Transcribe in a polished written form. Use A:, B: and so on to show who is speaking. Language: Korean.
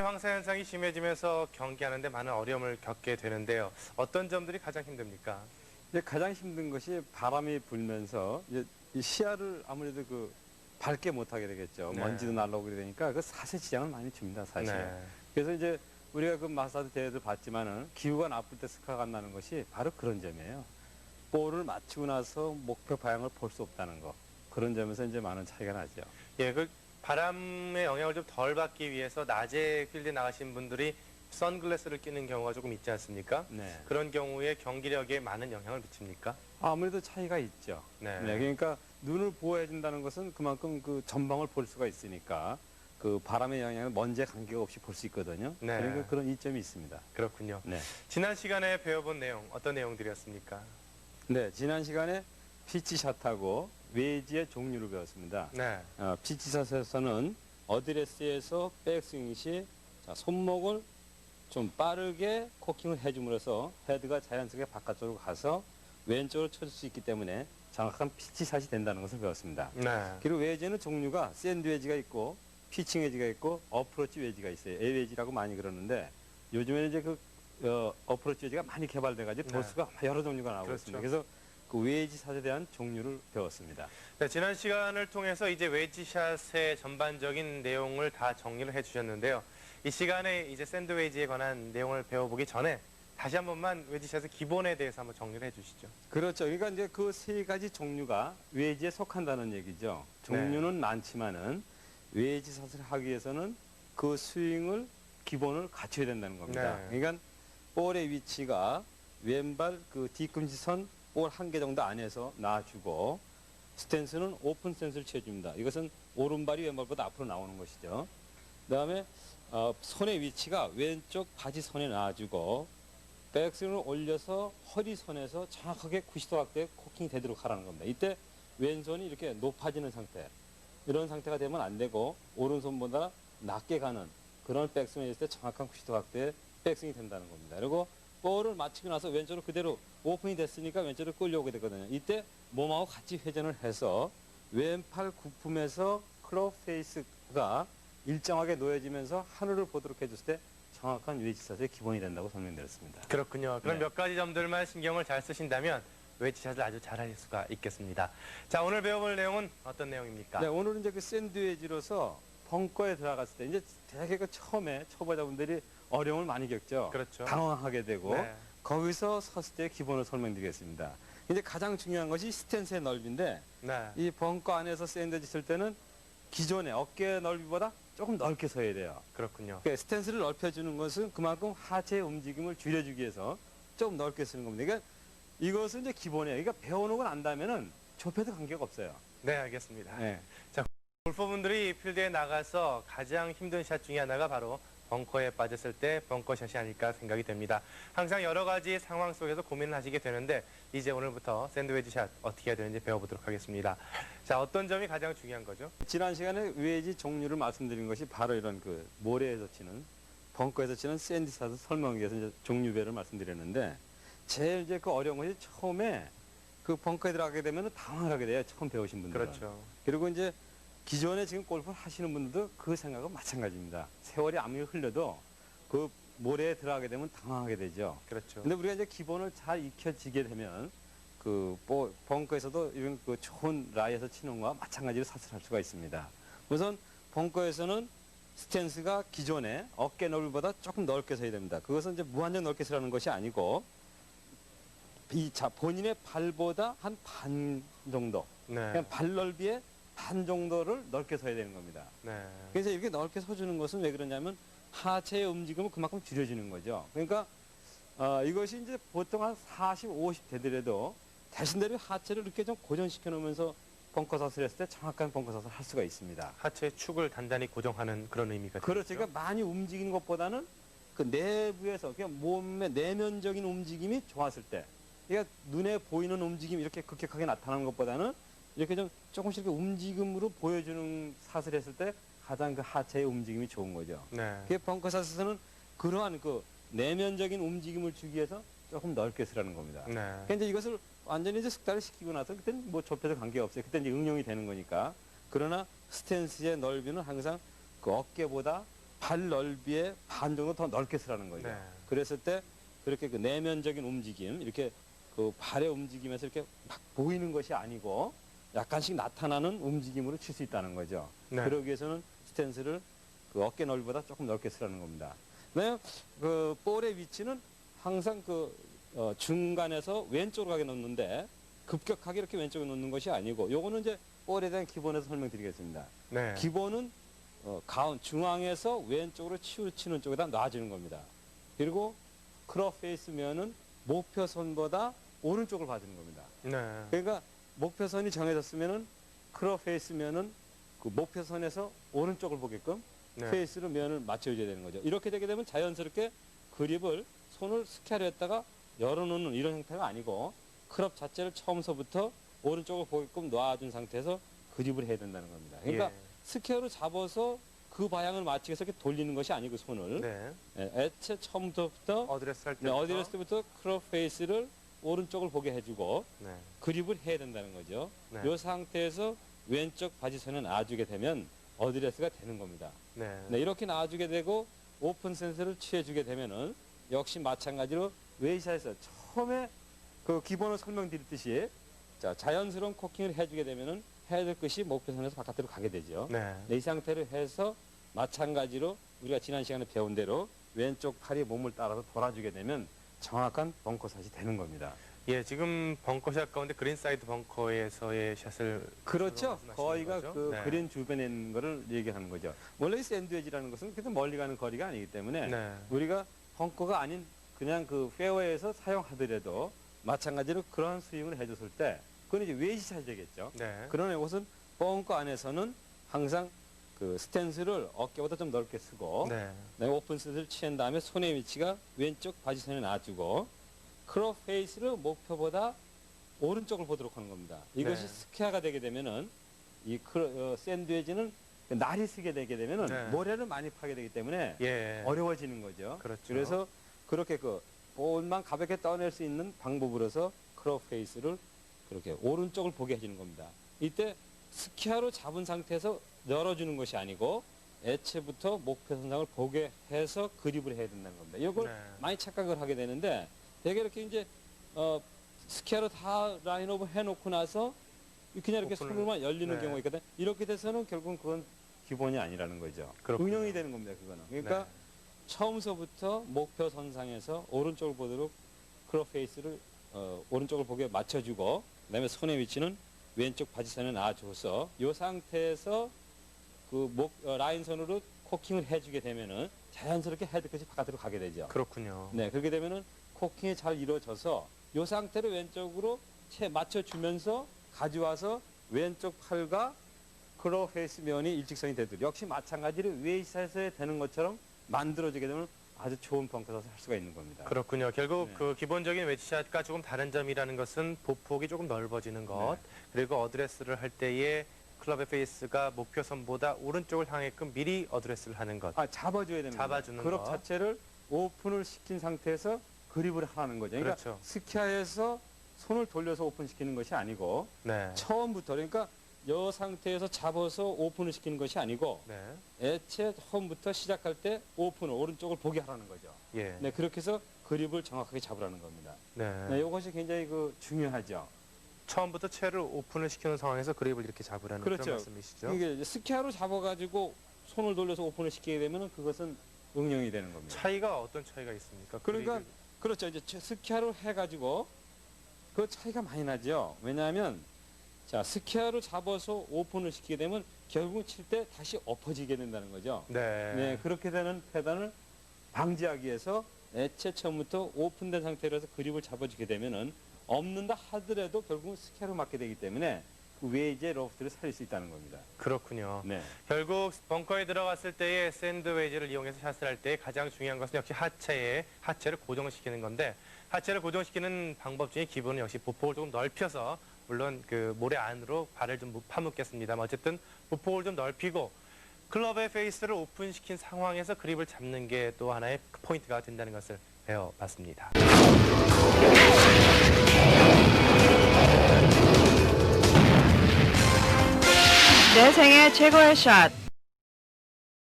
A: 황사 현상이 심해지면서 경기하는데 많은 어려움을 겪게 되는데요. 어떤 점들이 가장 힘듭니까?
B: 이제 가장 힘든 것이 바람이 불면서 이제 이 시야를 아무래도 밝게 못하게 되겠죠.
A: 네.
B: 먼지도 날라오게 되니까 그 사세 지장을 많이 줍니다, 사실.
A: 네.
B: 그래서 이제 우리가 그 마사드 대회도 봤지만은 기후가 나쁠 때 스카가 안 나는 것이 바로 그런 점이에요. 볼을 맞추고 나서 목표 방향을 볼 수 없다는 거. 그런 점에서 이제 많은 차이가 나죠.
A: 예, 그 바람의 영향을 좀 덜 받기 위해서 낮에 필드에 나가신 분들이 선글라스를 끼는 경우가 조금 있지 않습니까?
B: 네.
A: 그런 경우에 경기력에 많은 영향을 미칩니까?
B: 아무래도 차이가 있죠.
A: 네.
B: 그러니까 눈을 보호해 준다는 것은 그만큼 그 전방을 볼 수가 있으니까 그 바람의 영향을 먼지에 관계가 없이 볼 수 있거든요.
A: 네.
B: 그러니까 그런 이점이 있습니다.
A: 그렇군요.
B: 네.
A: 지난 시간에 배워본 내용, 어떤 내용들이었습니까?
B: 네, 지난 시간에 피치샷하고 웨지의 종류를 배웠습니다.
A: 네.
B: 피치샷에서는 어드레스에서 백스윙 시 손목을 좀 빠르게 코킹을 해줌으로써 헤드가 자연스럽게 바깥쪽으로 가서 왼쪽으로 쳐줄 수 있기 때문에 정확한 피치샷이 된다는 것을 배웠습니다.
A: 네.
B: 그리고 웨지는 종류가 샌드 웨지가 있고 피칭 웨지가 있고 어프로치 웨지가 있어요. A 웨지라고 많이 그러는데 요즘에는 이제 어프로치 웨지가 많이 개발돼가지고
A: 네.
B: 도수가 여러 종류가 나오고
A: 그렇죠.
B: 있습니다. 그래서 그 웨지 샷에 대한 종류를 배웠습니다.
A: 네, 지난 시간을 통해서 이제 웨지샷의 전반적인 내용을 다 정리를 해주셨는데요. 이 시간에 이제 샌드웨지에 관한 내용을 배워보기 전에 다시 한 번만 웨지샷의 기본에 대해서 한번 정리를 해주시죠.
B: 그렇죠. 그러니까 이제 그 세 가지 종류가 웨지에 속한다는 얘기죠. 종류는 많지만은 웨지 샷을 하기 위해서는 그 스윙을 기본을 갖춰야 된다는 겁니다.
A: 네.
B: 그러니까 볼의 위치가 왼발 그 뒤꿈치선 볼 한 개 정도 안에서 놔주고 스탠스는 오픈 스탠스를 취해줍니다. 이것은 오른발이 왼발보다 앞으로 나오는 것이죠. 그 다음에 손의 위치가 왼쪽 바지 선에 놔주고 백스윙을 올려서 허리선에서 정확하게 90도 각도에 코킹이 되도록 하라는 겁니다. 이때 왼손이 이렇게 높아지는 상태, 이런 상태가 되면 안 되고 오른손보다 낮게 가는 그런 백스윙을 했을 때 정확한 90도 각도에 백스윙이 된다는 겁니다. 그리고 볼을 맞추고 나서 왼쪽으로 그대로 오픈이 됐으니까 왼쪽으로 끌려오게 되거든요. 이때 몸하고 같이 회전을 해서 왼팔 구품에서 클럽 페이스가 일정하게 놓여지면서 하늘을 보도록 해줬을 때 정확한 웨지샷의 기본이 된다고 설명드렸습니다.
A: 그렇군요. 그럼
B: 네.
A: 몇 가지 점들만 신경을 잘 쓰신다면 웨지샷을 아주 잘하실 수가 있겠습니다. 자, 오늘 배워볼 내용은 어떤 내용입니까?
B: 네, 오늘은 이제 그 샌드웨지로서 벙커에 들어갔을 때 이제 되게 그 처음에 초보자분들이 어려움을 많이 겪죠.
A: 그렇죠.
B: 당황하게 되고
A: 네.
B: 거기서 섰을 때 기본을 설명드리겠습니다. 이제 가장 중요한 것이 스탠스의 넓이인데
A: 네.
B: 이 벙커 안에서 샌드웨지 칠 때는 기존의 어깨 넓이보다 조금 넓게 서야 돼요.
A: 그렇군요.
B: 그러니까 스탠스를 넓혀주는 것은 그만큼 하체의 움직임을 줄여주기 위해서 좀 넓게 쓰는 겁니다. 그러니까 이것은 이제 기본이에요. 그러니까 배워놓고 난다면은 좁혀도 관계가 없어요.
A: 네, 알겠습니다.
B: 네.
A: 골퍼분들이 필드에 나가서 가장 힘든 샷 중에 하나가 바로 벙커에 빠졌을 때 벙커샷이 아닐까 생각이 됩니다. 항상 여러 가지 상황 속에서 고민을 하시게 되는데 이제 오늘부터 샌드웨지 샷 어떻게 해야 되는지 배워보도록 하겠습니다. 자, 어떤 점이 가장 중요한 거죠?
B: 지난 시간에 웨지 종류를 말씀드린 것이 바로 이런 그 모래에서 치는 벙커에서 치는 샌드샷을 설명하기 위해서 이제 종류별을 말씀드렸는데 제일 이제 그 어려운 것이 처음에 그 벙커에 들어가게 되면 당황을 하게 돼요. 처음 배우신 분들은.
A: 그렇죠.
B: 그리고 이제 기존에 지금 골프를 하시는 분들도 그 생각은 마찬가지입니다. 세월이 아무리 흘려도 그 모래에 들어가게 되면 당황하게 되죠.
A: 그렇죠.
B: 근데 우리가 이제 기본을 잘 익혀지게 되면 벙커에서도 이런 그 좋은 라이에서 치는 것과 마찬가지로 샷을 할 수가 있습니다. 우선 벙커에서는 스탠스가 기존의 어깨 넓이보다 조금 넓게 서야 됩니다. 그것은 이제 무한정 넓게 서라는 것이 아니고 본인의 발보다 한 반 정도,
A: 네.
B: 그냥 발 넓이의 반 정도를 넓게 서야 되는 겁니다.
A: 네.
B: 그래서 이렇게 넓게 서주는 것은 왜 그러냐면 하체의 움직임을 그만큼 줄여주는 거죠. 그러니까 이것이 이제 보통 한 40, 50 되더라도 대신대로 하체를 이렇게 좀 고정시켜 놓으면서 벙커샷을 했을 때 정확한 벙커샷을 할 수가 있습니다.
A: 하체 축을 단단히 고정하는 그런 의미가
B: 그렇죠.
A: 되겠죠?
B: 그러니까 많이 움직이는 것보다는 그 내부에서 그냥 몸의 내면적인 움직임이 좋았을 때, 그러니까 눈에 보이는 움직임이 이렇게 급격하게 나타나는 것보다는 이렇게 좀 조금씩 이렇게 움직임으로 보여주는 샷을 했을 때 가장 그 하체의 움직임이 좋은 거죠.
A: 네.
B: 그 벙커샷에서는 그러한 그 내면적인 움직임을 주기 위해서 조금 넓게 쓰라는 겁니다.
A: 네.
B: 그러니까 이제 이것을 완전히 이제 숙달을 시키고 나서 그때는 뭐 좁혀도 관계가 없어요. 그때 이제 응용이 되는 거니까. 그러나 스탠스의 넓이는 항상 그 어깨보다 발 넓이의 반 정도 더 넓게 쓰라는 거죠.
A: 네.
B: 그랬을 때 그렇게 그 내면적인 움직임, 이렇게 그 발의 움직임에서 이렇게 막 보이는 것이 아니고 약간씩 나타나는 움직임으로 칠 수 있다는 거죠.
A: 네.
B: 그러기 위해서는 스탠스를 그 어깨 넓이보다 조금 넓게 쓰라는 겁니다. 그다음에 그 볼의 위치는 항상 그 중간에서 왼쪽으로 가게 놓는데 급격하게 이렇게 왼쪽에 놓는 것이 아니고, 요거는 이제 볼에 대한 기본에서 설명드리겠습니다.
A: 네.
B: 기본은 중앙에서 왼쪽으로 치우치는 쪽에다 놔주는 겁니다. 그리고 크롭 페이스면은 목표선보다 오른쪽을 봐주는 겁니다.
A: 네.
B: 그러니까 목표선이 정해졌으면은 크롭 페이스면은 그 목표선에서 오른쪽을 보게끔
A: 네.
B: 페이스로 면을 맞춰줘야 되는 거죠. 이렇게 되게 되면 자연스럽게 그립을 손을 스퀘어로 했다가 열어놓는 이런 형태가 아니고 크롭 자체를 처음서부터 오른쪽을 보게끔 놔준 상태에서 그립을 해야 된다는 겁니다. 그러니까
A: 예.
B: 스퀘어로 잡아서 그 방향을 맞추기 위해서 이렇게 돌리는 것이 아니고 손을
A: 네.
B: 애초에 처음부터
A: 어드레스 할 때.
B: 어드레스 때부터 크롭 페이스를 오른쪽을 보게 해주고
A: 네.
B: 그립을 해야 된다는 거죠.
A: 네.
B: 이 상태에서 왼쪽 바지선에 놔주게 되면 어드레스가 되는 겁니다.
A: 네.
B: 네, 이렇게 놔주게 되고 오픈 센서를 취해주게 되면은 역시 마찬가지로 웨이샷에서 처음에 그 기본을 설명드렸듯이 자, 자연스러운 코킹을 해주게 되면은 해야 될 것이 목표선에서 바깥으로 가게 되죠.
A: 네.
B: 네, 이 상태로 해서 마찬가지로 우리가 지난 시간에 배운 대로 왼쪽 팔이 몸을 따라서 돌아주게 되면 정확한 벙커샷이 되는 겁니다.
A: 예, 지금 벙커샷 가운데 그린 사이드 벙커에서의 샷을
B: 그렇죠.
A: 말씀하시는
B: 거의가
A: 거죠?
B: 그
A: 네.
B: 그린 주변에 있는 거를 얘기하는 거죠. 원래 이 샌드웨지라는 것은 그렇게 멀리 가는 거리가 아니기 때문에
A: 네.
B: 우리가 벙커가 아닌 그냥 그 페어웨이에서 사용하더라도 마찬가지로 그러한 스윙을 해줬을 때 그건 이제 웨이샷이 되겠죠.
A: 네.
B: 그러나 이것은 벙커 안에서는 항상 그 스탠스를 어깨보다 좀 넓게 쓰고
A: 네.
B: 오픈 스탠스를 취한 다음에 손의 위치가 왼쪽 바지선에 놔주고 크롭 페이스를 목표보다 오른쪽을 보도록 하는 겁니다. 이것이
A: 네.
B: 스퀘어가 되게 되면은 이 샌드웨지는 날이 쓰게 되게 되면은
A: 네.
B: 모래를 많이 파게 되기 때문에
A: 예.
B: 어려워지는 거죠.
A: 그렇죠.
B: 그래서 그렇게 그 볼만 가볍게 떠낼 수 있는 방법으로서 크롭 페이스를 그렇게 오른쪽을 보게 해주는 겁니다. 이때 스퀘어로 잡은 상태에서 열어주는 것이 아니고 애초부터 목표 선상을 보게 해서 그립을 해야 된다는 겁니다. 이걸
A: 네.
B: 많이 착각을 하게 되는데 되게 이렇게 이제 스퀘어로 다 라인오버 해놓고 나서 그냥 이렇게
A: 오픈을-
B: 손으로만 열리는
A: 네.
B: 경우가 있거든. 이렇게 돼서는 결국은 그건 기본이 아니라는 거죠.
A: 그렇군요.
B: 응용이 되는 겁니다. 그거는. 그러니까
A: 네.
B: 처음서부터 목표 선상에서 오른쪽을 보도록 크롭 페이스를 오른쪽을 보게 맞춰주고 그다음에 손의 위치는 왼쪽 바지선에 놔줘서 이 상태에서 그 라인선으로 코킹을 해주게 되면은 자연스럽게 헤드끝이 바깥으로 가게 되죠.
A: 그렇군요.
B: 네, 그렇게 되면은 코킹이 잘 이루어져서 이 상태로 왼쪽으로 채 맞춰주면서 가져와서 왼쪽 팔과 크롭 페이스 면이 일직선이 되도록 역시 마찬가지로 웨이샷에 되는 것처럼 만들어지게 되면 아주 좋은 벙커샷을 할 수가 있는 겁니다.
A: 그렇군요. 결국
B: 네.
A: 그 기본적인 웨지샷과 조금 다른 점이라는 것은 보폭이 조금 넓어지는 것,
B: 네.
A: 그리고 어드레스를 할 때에 클럽의 페이스가 목표선보다 오른쪽을 향해끔 미리 어드레스를 하는 것.
B: 잡아줘야 되는
A: 잡아주는
B: 겁니다. 그립
A: 거.
B: 자체를 오픈을 시킨 상태에서 그립을 하는 거죠. 그러니까
A: 그렇죠.
B: 스퀘어에서 손을 돌려서 오픈시키는 것이 아니고
A: 네.
B: 처음부터 그러니까 이 상태에서 잡아서 오픈을 시키는 것이 아니고
A: 네.
B: 애초에 처음부터 시작할 때 오픈을 오른쪽을 보게 하라는 거죠.
A: 예.
B: 네, 그렇게 해서 그립을 정확하게 잡으라는 겁니다.
A: 네.
B: 네, 이것이 굉장히 중요하죠.
A: 처음부터 채를 오픈을 시키는 상황에서 그립을 이렇게 잡으라는
B: 그렇죠.
A: 그런 말씀이시죠?
B: 이게 이제 스퀘어로 잡아가지고 손을 돌려서 오픈을 시키게 되면 그것은 응용이 되는 겁니다.
A: 차이가 어떤 차이가 있습니까?
B: 그러니까
A: 그립을-
B: 그렇죠. 이제 스퀘어로 해가지고 그 차이가 많이 나죠. 왜냐하면 자 스퀘어로 잡아서 오픈을 시키게 되면 결국 칠 때 다시 엎어지게 된다는 거죠.
A: 네.
B: 네, 그렇게 되는 패단을 방지하기 위해서 애초에 처음부터 오픈된 상태로 해서 그립을 잡아주게 되면은 없는다 하더라도 결국은 스퀘어로 맞게 되기 때문에 그 웨이지의 로프트를 살릴 수 있다는 겁니다.
A: 그렇군요.
B: 네.
A: 결국 벙커에 들어갔을 때의 샌드웨지를 이용해서 샷을 할 때 가장 중요한 것은 역시 하체를 고정시키는 건데, 하체를 고정시키는 방법 중에 기본은 역시 보폭을 조금 넓혀서, 물론 그 모래 안으로 발을 좀 파묻겠습니다만 어쨌든 보폭을 좀 넓히고 클럽의 페이스를 오픈시킨 상황에서 그립을 잡는 게 또 하나의 포인트가 된다는 것을 배워봤습니다.
C: 내 생애 최고의 샷.